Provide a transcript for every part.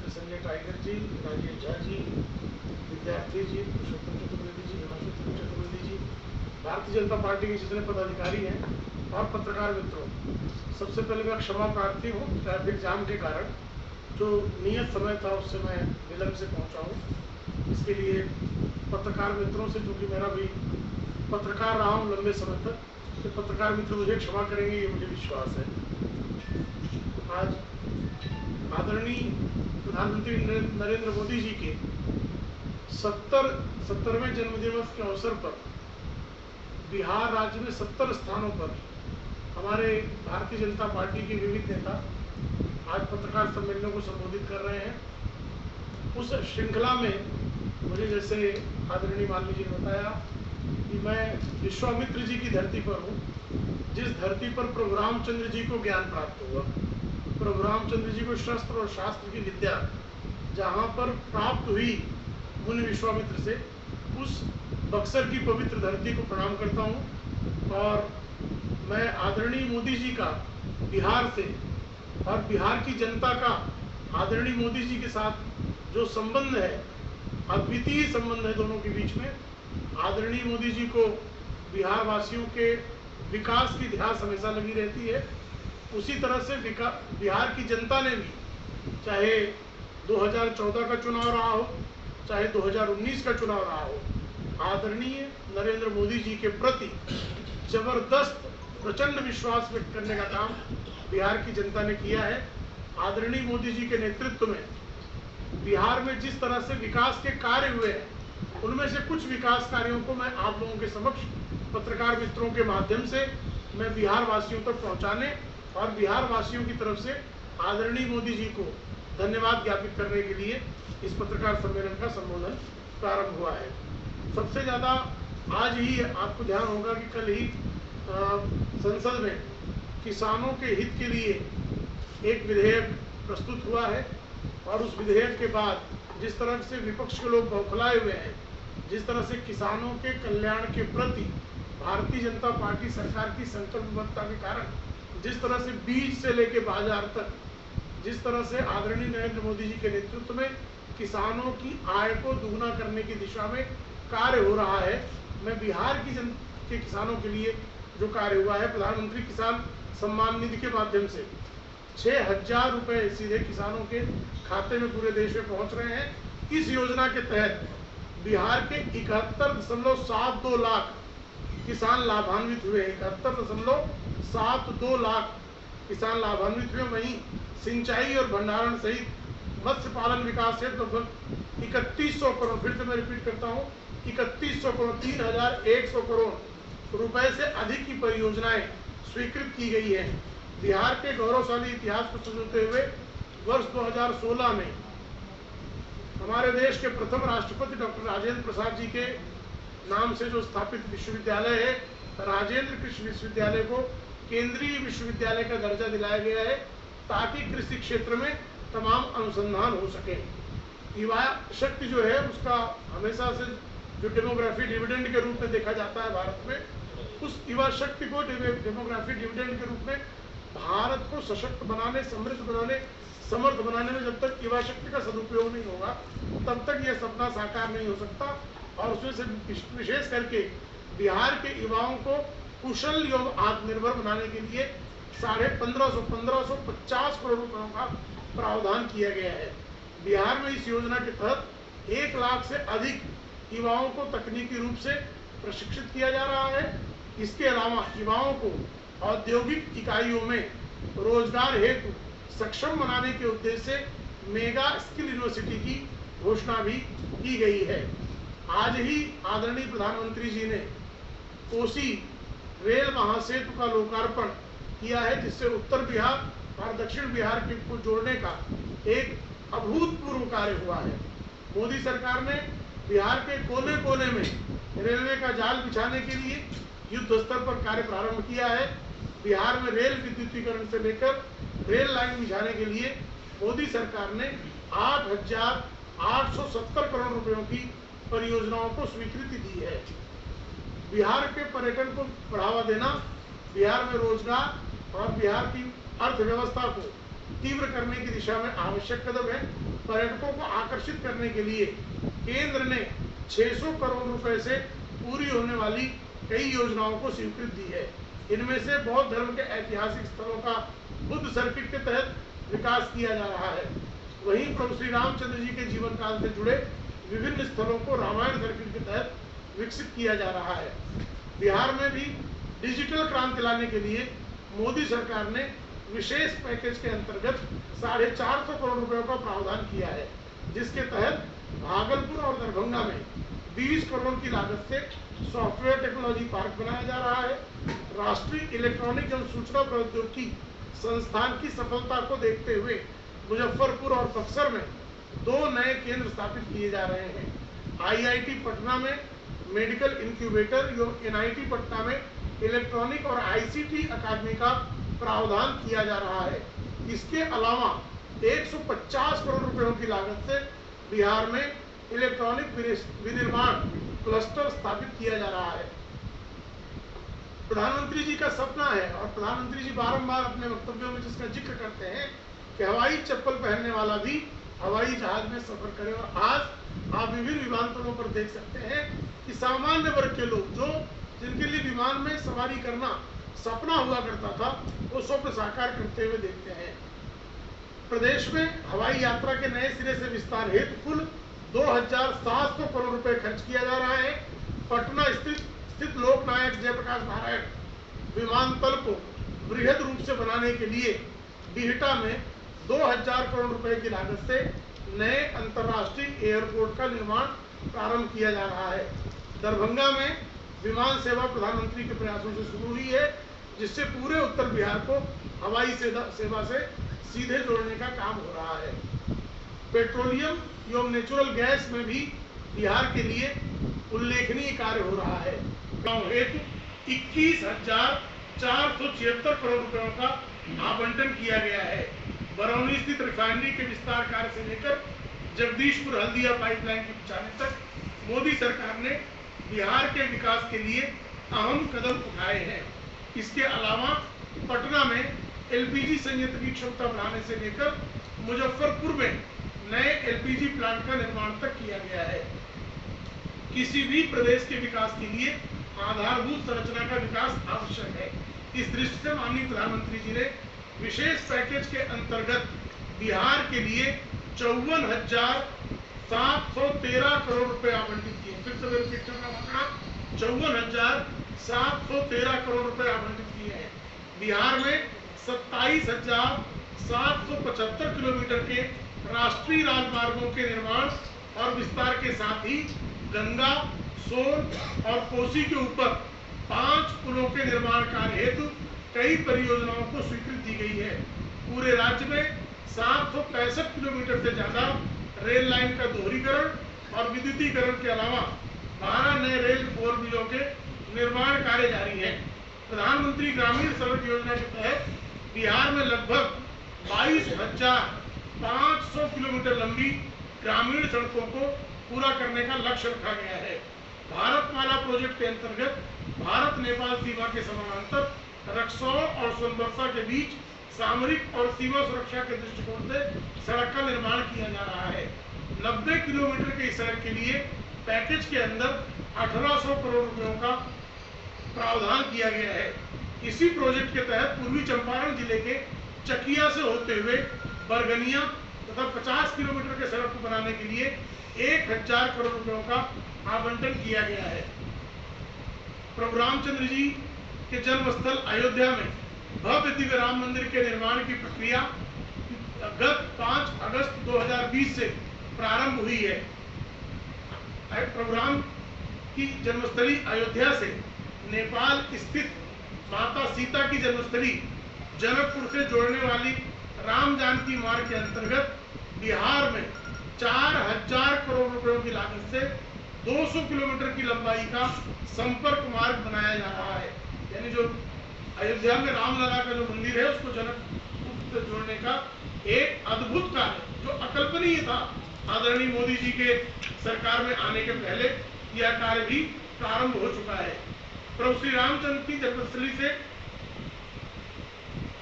मित्र Sanjay tiger जी, राजेश झा जी, विद्यार्थी जी, पुरुषोत्तम Chaturvedi ji, Himanshu Chaturvedi ji, Bharatiya Janata party के जितने पदाधिकारी हैं और पत्रकार मित्रों, सबसे पहले मैं क्षमा प्रार्थी हूँ ट्रैफिक जाम के कारण। जो नियत समय था उससे मैं विलंब से पहुँचा हूँ। इसके लिए पत्रकार मित्रों से, क्योंकि मेरा भी पत्रकार रहा हूँ लंबे समय तक, तो पत्रकार मित्र मुझे क्षमा करेंगे, ये मुझे विश्वास है। आज आदरणीय प्रधानमंत्री नरेंद्र मोदी जी के 70वें जन्मदिवस के अवसर पर बिहार राज्य में 70 स्थानों पर हमारे भारतीय जनता पार्टी के विविध नेता आज पत्रकार सम्मेलनों को संबोधित कर रहे हैं। उस श्रृंखला में मुझे, जैसे आदरणीय मालवीय जी ने बताया, कि मैं विश्वामित्र जी की धरती पर हूँ, जिस धरती पर प्रभु रामचंद्र जी को ज्ञान प्राप्त हुआ, प्रभु रामचंद्र जी को शस्त्र और शास्त्र की विद्या जहाँ पर प्राप्त हुई मुनि विश्वामित्र से, उस बक्सर की पवित्र धरती को प्रणाम करता हूँ। और मैं आदरणीय मोदी जी का बिहार से और बिहार की जनता का आदरणीय मोदी जी के साथ जो संबंध है, अद्वितीय संबंध है दोनों के बीच में। आदरणीय मोदी जी को बिहार वासियों के विकास की ध्यास हमेशा लगी रहती है। उसी तरह से बिहार की जनता ने भी, चाहे 2014 का चुनाव रहा हो, चाहे 2019 का चुनाव रहा हो, आदरणीय नरेंद्र मोदी जी के प्रति जबरदस्त प्रचंड विश्वास व्यक्त करने का काम बिहार की जनता ने किया है। आदरणीय मोदी जी के नेतृत्व में बिहार में जिस तरह से विकास के कार्य हुए हैं, उनमें से कुछ विकास कार्यों को मैं आप लोगों के समक्ष पत्रकार मित्रों के माध्यम से मैं बिहार वासियों तक पहुंचाने और बिहार वासियों की तरफ से आदरणीय मोदी जी को धन्यवाद ज्ञापित करने के लिए इस पत्रकार सम्मेलन का संबोधन प्रारंभ हुआ है। सबसे ज़्यादा आज ही आपको ध्यान होगा कि कल ही संसद में किसानों के हित के लिए एक विधेयक प्रस्तुत हुआ है। और उस विधेयक के बाद जिस तरह से विपक्ष के लोग बौखलाए हुए हैं, जिस तरह से किसानों के कल्याण के प्रति भारतीय जनता पार्टी सरकार की संकल्पबद्धता के कारण जिस तरह से बीज से लेकर बाजार तक, जिस तरह से आदरणीय नरेंद्र मोदी जी के नेतृत्व में किसानों की आय को दुगना करने की दिशा में कार्य हो रहा है, मैं बिहार के किसानों के लिए जो कार्य हुआ है, प्रधानमंत्री किसान सम्मान निधि के माध्यम से 6,000 रुपये सीधे किसानों के खाते में पूरे देश में पहुंच रहे हैं। इस योजना के तहत बिहार के 71.72 लाख किसान लाभान्वित हुए। 71.72 लाख किसान लाभान्वित हुए। वहीं सिंचाई और भंडारण सहित मत्स्य पालन विकास से लगभग 3100 करोड़, फिर से मैं रिपीट करता हूँ, 3100 करोड़, 3,100 करोड़ रुपए से अधिक की परियोजनाएं स्वीकृत की गई है। बिहार के गौरवशाली इतिहास को संजोते हुए वर्ष 2016 में हमारे देश के प्रथम राष्ट्रपति डॉक्टर राजेंद्र प्रसाद जी के नाम से जो स्थापित विश्वविद्यालय है, राजेंद्र कृषि विश्वविद्यालय को केंद्रीय विश्वविद्यालय का दर्जा दिलाया गया है, ताकि कृषि क्षेत्र में तमाम अनुसंधान हो सके। युवा शक्ति जो है उसका हमेशा से जो डेमोग्राफी डिविडेंड के रूप में देखा जाता है भारत में, उस युवा शक्ति को डेमोग्राफी डिविडेंड के रूप में भारत को सशक्त बनाने, समृद्ध बनाने, समर्थ बनाने में जब तक युवा शक्ति का सदुपयोग नहीं होगा, तब तक यह सपना साकार नहीं हो सकता। और उसमें से विशेष करके बिहार के युवाओं को कुशल एवं आत्मनिर्भर बनाने के लिए 1550 करोड़ रुपयों का प्रावधान किया गया है। बिहार में इस योजना के तहत 1 लाख से अधिक युवाओं को तकनीकी रूप से प्रशिक्षित किया जा रहा है। इसके अलावा युवाओं को औद्योगिक इकाइयों में रोजगार हेतु सक्षम बनाने के उद्देश्य से मेगा स्किल यूनिवर्सिटी की घोषणा भी की गई है। आज ही आदरणीय प्रधानमंत्री जी ने कोसी रेल महासेतु का लोकार्पण किया है, जिससे उत्तर बिहार और दक्षिण बिहार को जोड़ने का एक अभूतपूर्व कार्य हुआ है। मोदी सरकार ने बिहार के कोने कोने में रेलवे का जाल बिछाने के लिए युद्ध स्तर पर कार्य प्रारंभ किया है। बिहार में रेल विद्युतीकरण से लेकर रेल लाइन बिछाने के लिए मोदी सरकार ने 8,870 करोड़ रुपयों की परियोजनाओं को स्वीकृति दी है। बिहार के पर्यटन को बढ़ावा देना, बिहार में रोजगार और बिहार की अर्थव्यवस्था को तीव्र करने की दिशा में आवश्यक कदम है। पर्यटकों को आकर्षित करने के लिए केंद्र ने 600 करोड़ रुपए से पूरी होने वाली कई योजनाओं को स्वीकृति दी है। इनमें से बौद्ध धर्म के ऐतिहासिक स्थलों का बुद्ध सर्किट के तहत विकास किया जा रहा है। वहीं प्रभु श्री रामचंद्र जी के जीवन काल से जुड़े विभिन्न स्थलों को रामायण सर्किट के तहत विकसित किया जा रहा है। बिहार में भी डिजिटल क्रांति लाने के लिए मोदी सरकार ने विशेष पैकेज के अंतर्गत 450 करोड़ रुपयों का प्रावधान किया है, जिसके तहत भागलपुर और दरभंगा में 20 करोड़ की लागत से सॉफ्टवेयर टेक्नोलॉजी पार्क बनाया जा रहा है। राष्ट्रीय इलेक्ट्रॉनिक एवं सूचना प्रौद्योगिकी संस्थान की सफलता को देखते हुए मुजफ्फरपुर और बक्सर में 2 नए केंद्र स्थापित किए जा रहे हैं। आईआईटी पटना में मेडिकल इंक्यूबेटर एवं एनआईटी पटना में इलेक्ट्रॉनिक और आईसीटी अकादमी का प्रावधान किया जा रहा है। इसके अलावा 150 करोड़ रुपयों की लागत से बिहार में इलेक्ट्रॉनिक विनिर्माण क्लस्टर स्थापित किया जा रहा है। प्रधानमंत्री जी का सपना है और प्रधानमंत्री जी बारंबार अपने वक्तव्यों में जिसका जिक्र करते हैं कि हवाई चप्पल पहनने वाला भी हवाई जहाज में सफर करे। और आज आप विभिन्न विमानतलों पर देख सकते हैं कि सामान्य वर्ग के लोग जिनके लिए विमान में सवारी करना सपना हुआ करता था, वो स्वप्न साकार करते हुए देखते हैं। प्रदेश में हवाई यात्रा के नए सिरे से विस्तार हेतु कुल 2700 करोड़ रुपए खर्च किया जा रहा है। पटना स्थित लोकनायक जयप्रकाश नारायण विमानतल को बृहद रूप से बनाने के लिए बिहटा में 2000 करोड़ रुपए की लागत से नए अंतर्राष्ट्रीय एयरपोर्ट का निर्माण प्रारंभ किया जा रहा है। दरभंगा में विमान सेवा प्रधानमंत्री के प्रयासों से शुरू हुई है, जिससे पूरे उत्तर बिहार को हवाई सेवा से सीधे जोड़ने का काम हो रहा है। पेट्रोलियम एवं नेचुरल गैस में भी बिहार के लिए उल्लेखनीय कार्य हो रहा है। हेतु 21,476 करोड़ रुपयों का आवंटन किया गया है। बरौनी स्थित रिफाइनरी के विस्तार कार्य से लेकर जगदीशपुर हल्दिया पाइपलाइन के बिछाने तक मोदी सरकार ने बिहार के विकास के लिए अहम कदम उठाए हैं। इसके अलावा पटना में एलपीजी संयंत्र की क्षमता बढ़ाने से लेकर मुजफ्फरपुर में नए एलपीजी प्लांट का निर्माण तक किया गया है। किसी भी प्रदेश के विकास के लिए आधारभूत संरचना का विकास आवश्यक है। इस दृष्टि से माननीय प्रधानमंत्री जी ने विशेष पैकेज के अंतर्गत बिहार के लिए 54,713 करोड़ रुपए आवंटित किए। फिर से रिपीट करना होगा, 54,713 करोड़ रुपए आवंटित किए हैं। बिहार में 27,775 किलोमीटर के राष्ट्रीय राजमार्गों के निर्माण और विस्तार के साथ ही गंगा, सोन और कोसी के ऊपर 5 पुलों के निर्माण कार्य हेतु कई परियोजनाओं को स्वीकृति दी गई है। पूरे राज्य में 765 किलोमीटर से ज्यादा रेल लाइन का दोहरीकरण और विद्युतीकरण के अलावा 12 नए रेल ओवरब्रिजों के निर्माण कार्य जारी है। प्रधानमंत्री ग्रामीण सड़क योजना के तहत बिहार में लगभग 22,500 किलोमीटर लंबी ग्रामीण सड़कों को पूरा करने का लक्ष्य रखा गया है। भारतमाला प्रोजेक्ट के अंतर्गत भारत नेपाल सीमा के समानांतर रक्सौल और सोनबरसा के बीच सामरिक और सीमा सुरक्षा के दृष्टिकोण से सड़क का निर्माण किया जा रहा है। 90 किलोमीटर की सड़क के लिए पैकेज के अंदर 1800 करोड़ रुपयों का प्रावधान किया गया है। इसी प्रोजेक्ट के तहत पूर्वी चंपारण जिले के चकिया से होते हुए बरगनिया तथा 50 किलोमीटर के सड़क को बनाने के लिए 1000 करोड़ रुपयों का आवंटन किया गया है। प्रभु रामचंद्र जी के जन्म स्थल अयोध्या में भव्य दिव्य राम मंदिर के निर्माण की प्रक्रिया गत 5 अगस्त 2020 से प्रारंभ हुई है। प्रभु राम की जन्मस्थली अयोध्या से नेपाल स्थित माता सीता की जन्मस्थली जनकपुर से जोड़ने वाली राम जानकी मार्ग के अंतर्गत बिहार में 4000 करोड़ रुपयों की लागत से 200 किलोमीटर की लंबाई का संपर्क मार्ग बनाया जा रहा है। यानी जो अयोध्या में रामलला का जो मंदिर है उसको जनकपुर से जोड़ने का एक अद्भुत कार्य जो अकल्पनीय था, आदरणीय मोदी जी के सरकार में आने के पहले यह कार्य भी प्रारंभ हो चुका है। प्रभु श्री रामचंद्र की जन्मस्थली से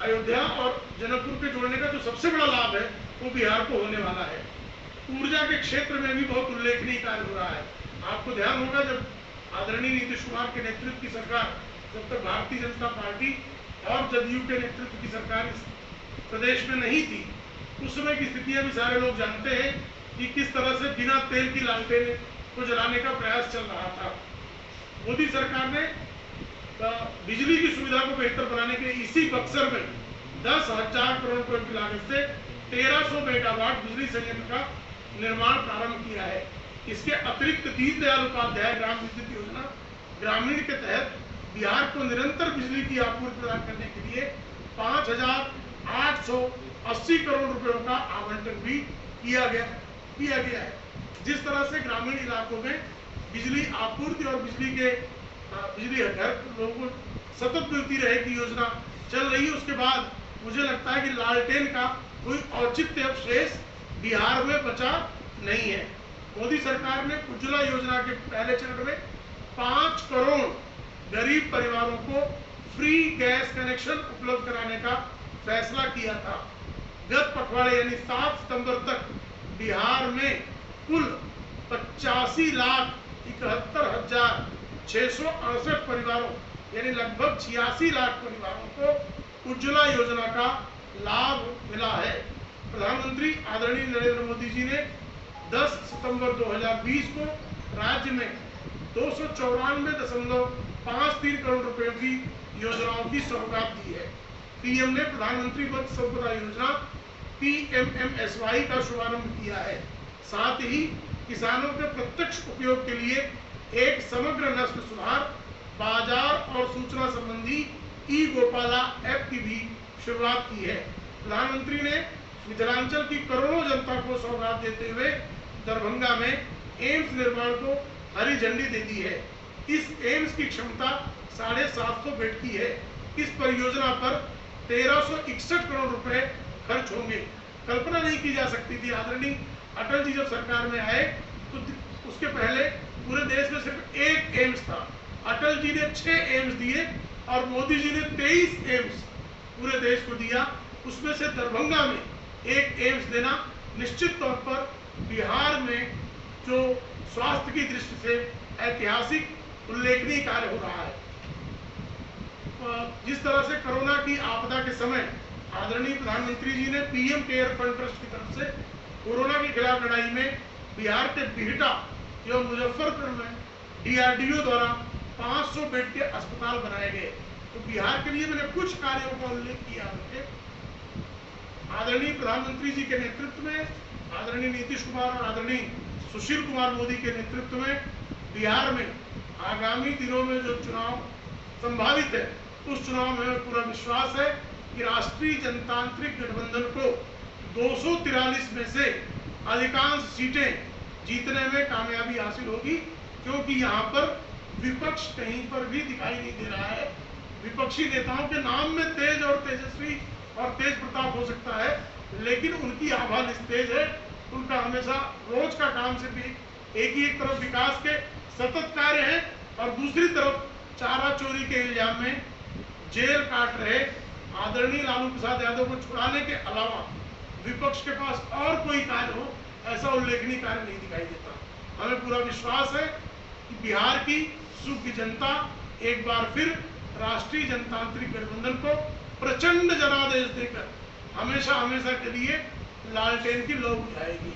अयोध्या और जनकपुर के जोड़ने का जो सबसे बड़ा लाभ है वो बिहार को होने वाला है। ऊर्जा के क्षेत्र में भी बहुत उल्लेखनीय कार्य हो रहा है। आपको ध्यान होगा जब आदरणीय नीतीश कुमार के नेतृत्व की सरकार, जब तक भारतीय जनता पार्टी और जदयू के नेतृत्व की सरकार इस प्रदेश में नहीं थी, उस समय की स्थितियां भी सारे लोग जानते हैं कि किस तरह से बिना तेल की लालटेन को जलाने का प्रयास चल रहा था। मोदी सरकार ने बिजली की सुविधा को बेहतर बनाने के इसी बक्सर में 10,000 करोड़ रुपए की लागत से 1300 मेगावाट बिजली संयंत्र का निर्माण प्रारंभ किया है। इसके अतिरिक्त दीनदयाल उपाध्याय ग्राम विद्युत योजना ग्रामीण के तहत बिहार को निरंतर बिजली की आपूर्ति प्रदान करने के लिए 5,880 करोड़ रुपयों का आवंटन भी किया गया है। जिस तरह से ग्रामीण इलाकों में बिजली आपूर्ति और बिजली घर लोगों को सतत मिलती रहे की योजना चल रही है, उसके बाद मुझे लगता है कि लालटेन का कोई औचित्य अवशेष बिहार में बचा नहीं है। मोदी सरकार ने उज्ज्वला योजना के पहले चरण में 5 करोड़ गरीब परिवारों को फ्री गैस कनेक्शन उपलब्ध कराने का फैसला किया था। गत पखवाड़े यानी 7 सितंबर तक बिहार में कुल 85,71,668 परिवारों यानी लगभग 86 लाख परिवारों को उज्ज्वला योजना का लाभ मिला है। प्रधानमंत्री आदरणीय नरेंद्र मोदी जी ने 10 सितंबर 2020 को राज्य में 294.53 करोड़ रुपए की योजनाओं की सौगात दी है। पीएम ने प्रधानमंत्री मत्स्य संपदा योजना PMMSY का शुभारंभ किया है। साथ ही किसानों के प्रत्यक्ष उपयोग के लिए एक समग्र नस्ल सुधार, बाजार और सूचना संबंधी ई-गोपाला ऐप की भी शुरुआत की है। प्रधानमंत्री ने मिथिलांचल की करोड़ों जनता को सौगात देते हुए दरभंगा में एम्स निर्माण को हरी झंडी दे दी है। इस एम्स की क्षमता 750 बेड की है। इस परियोजना पर 1361 करोड़ रुपए खर्च होंगे। कल्पना नहीं की जा सकती थी। आदरणीय अटल जी जब सरकार में आए तो उसके पहले पूरे देश में सिर्फ एक एम्स था। अटल जी ने 6 एम्स दिए और मोदी जी ने 23 एम्स पूरे देश को दिया। उसमें से दरभंगा में एक एम्स देना निश्चित तौर पर बिहार में जो स्वास्थ्य की दृष्टि से ऐतिहासिक उल्लेखनीय कार्य हो रहा है। जिस तरह से कोरोना की आपदा के समय आदरणीय प्रधानमंत्री जी ने पीएम केयर फंड ट्रस्ट की तरफ से कोरोना के खिलाफ लड़ाई में बिहार के बिहटा एवं मुजफ्फरपुर में DRDO द्वारा 500 बेड के अस्पताल बनाए गए। तो बिहार के लिए मैंने कुछ कार्यों का उल्लेख किया। आदरणीय प्रधानमंत्री जी के नेतृत्व में, आदरणीय नीतीश कुमार और आदरणीय सुशील कुमार मोदी के नेतृत्व में बिहार में आगामी दिनों में जो चुनाव संभावित है, उस चुनाव में पूरा विश्वास है कि राष्ट्रीय जनतांत्रिक गठबंधन को 243 में से अधिकांश सीटें जीतने में कामयाबी हासिल होगी, क्योंकि यहाँ पर विपक्ष कहीं पर भी दिखाई नहीं दे रहा है। विपक्षी नेताओं के नाम में तेज और तेजस्वी और तेज प्रताप हो सकता है, लेकिन उनकी आभा निस्तेज है। उनका हमेशा रोज का काम सिर्फ एक तरफ विकास के सतत कार्य हैं और दूसरी तरफ चारा चोरी के इल्जाम में जेल काट रहे आदरणीय लालू प्रसाद यादव को छुड़ाने के अलावा विपक्ष के पास और कोई कार्य हो, ऐसा उल्लेखनीय कार्य नहीं दिखाई देता। हमें पूरा विश्वास है कि बिहार की सूखी जनता एक बार फिर राष्ट्रीय जनतांत्रिक गठबंधन को प्रचंड जनादेश देकर हमेशा हमेशा के लिए लालटेन की लौ बुझाएगी।